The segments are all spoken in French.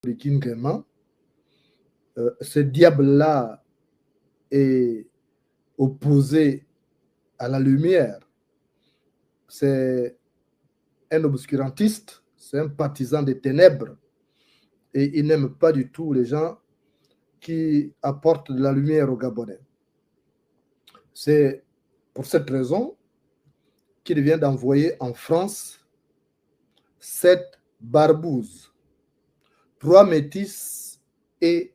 Kingema, ce diable-là est opposé à la lumière. C'est un obscurantiste, c'est un partisan des ténèbres. Et il n'aime pas du tout les gens qui apportent de la lumière aux Gabonais. C'est pour cette raison qu'il vient d'envoyer en France 7 barbouzes, 3 métis et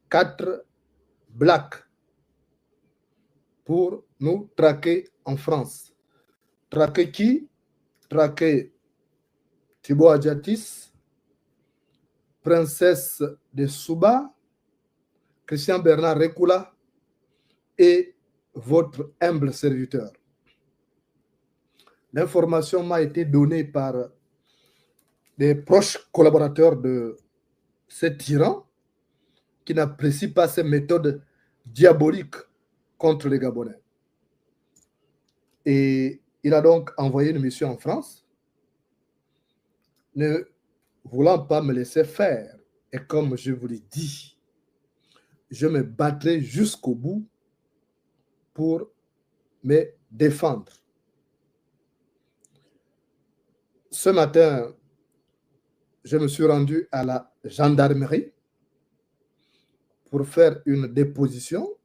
4 blacks pour nous traquer en France. Traquer qui? Traquer Thibaut Adjatis, Princesse de Souba, Christian Bernard Rekula et votre humble serviteur. L'information m'a été donnée par des proches collaborateurs de ce tyran qui n'apprécie pas ces méthodes diaboliques contre les Gabonais. Et il a donc envoyé une mission en France, ne voulant pas me laisser faire. Et comme je vous l'ai dit, je me battrai jusqu'au bout pour me défendre. Ce matin, je me suis rendu à la gendarmerie pour faire une déposition.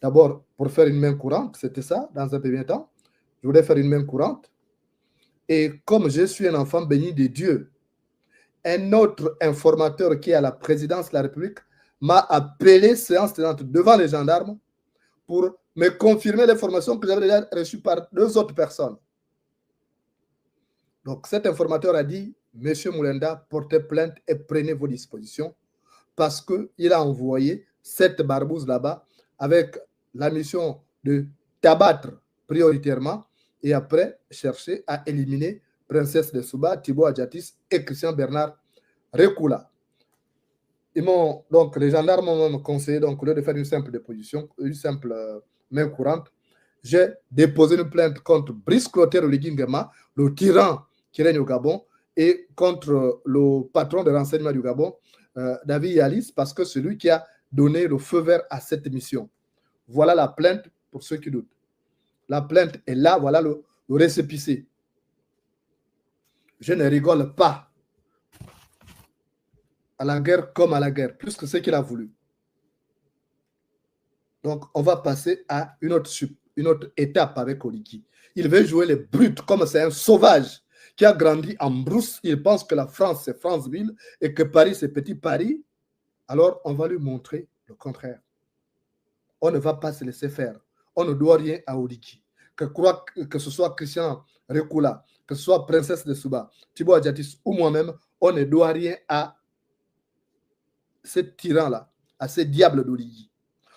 D'abord, pour faire une main courante, c'était ça, dans un premier temps. Je voulais faire une main courante. Et comme je suis un enfant béni de Dieu, un autre informateur qui est à la présidence de la République m'a appelé séance tenante devant les gendarmes pour me confirmer l'information que j'avais déjà reçue par 2 autres personnes. Donc cet informateur a dit, Monsieur Moulenda, portez plainte et prenez vos dispositions parce qu'il a envoyé 7 barbouzes là-bas avec la mission de t'abattre prioritairement et après chercher à éliminer Princesse de Souba, Thibaut Adjatis et Christian Bernard Rekula. Donc les gendarmes m'ont conseillé, donc, au lieu de faire une simple déposition, une simple main courante, j'ai déposé une plainte contre Brice Clotaire Oligui-Nguema, le tyran qui règne au Gabon, et contre le patron de renseignement du Gabon, David Yalis, parce que c'est lui qui a donné le feu vert à cette mission. Voilà la plainte pour ceux qui doutent. La plainte est là, voilà le récépissé. Je ne rigole pas à la guerre comme à la guerre, plus que ce qu'il a voulu. Donc, on va passer à une autre étape avec Oligui. Il veut jouer les brutes comme c'est un sauvage qui a grandi en brousse. Il pense que la France, c'est Franceville et que Paris, c'est Petit Paris. Alors, on va lui montrer le contraire. On ne va pas se laisser faire. On ne doit rien à Oligui. Que ce soit Christian Rekula, que ce soit Princesse de Souba, Thibaut Adjatis ou moi-même, on ne doit rien à ce tyran-là, à ce diable d'Oligui.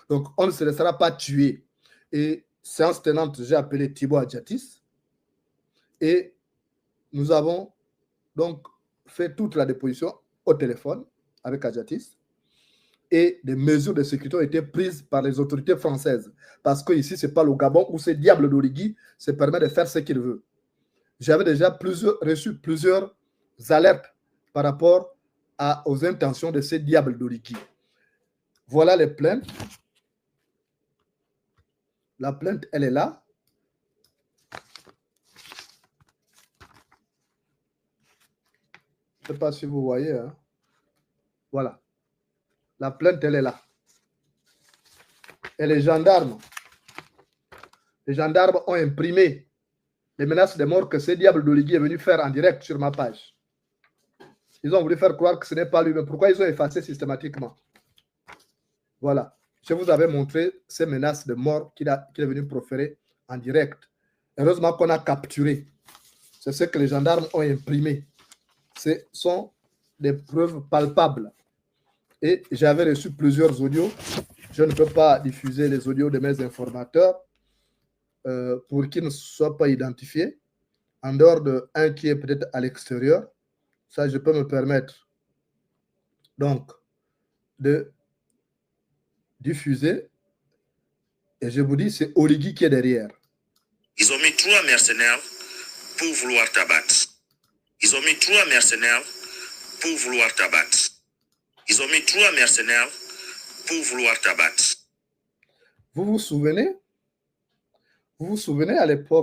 Donc, on ne se laissera pas tuer. Et séance tenante, j'ai appelé Thibaut Adjatis et nous avons donc fait toute la déposition au téléphone avec Adjatis et des mesures de sécurité ont été prises par les autorités françaises parce que ici, ce n'est pas le Gabon où ce diable d'Oligui se permet de faire ce qu'il veut. J'avais déjà reçu plusieurs alertes par rapport aux intentions de ces diables d'Oligui. Voilà les plaintes. La plainte, elle est là. Je ne sais pas si vous voyez. Hein. Voilà. La plainte, elle est là. Et les gendarmes ont imprimé les menaces de mort que ce diable d'Oligui est venu faire en direct sur ma page. Ils ont voulu faire croire que ce n'est pas lui, mais pourquoi ils ont effacé systématiquement? Voilà. Je vous avais montré ces menaces de mort qu'il est venu proférer en direct. Heureusement qu'on a capturé. C'est ce que les gendarmes ont imprimé. Ce sont des preuves palpables. Et j'avais reçu plusieurs audios. Je ne peux pas diffuser les audios de mes informateurs pour qu'ils ne soient pas identifiés. En dehors d'un qui est peut-être à l'extérieur, ça je peux me permettre donc de diffuser. Et je vous dis, c'est Oligui qui est derrière. Ils ont mis 3 mercenaires pour vouloir t'abattre. Ils ont mis 3 mercenaires pour vouloir t'abattre. ils ont mis 3 mercenaires pour vouloir t'abattre. Vous vous souvenez? Vous vous souvenez à l'époque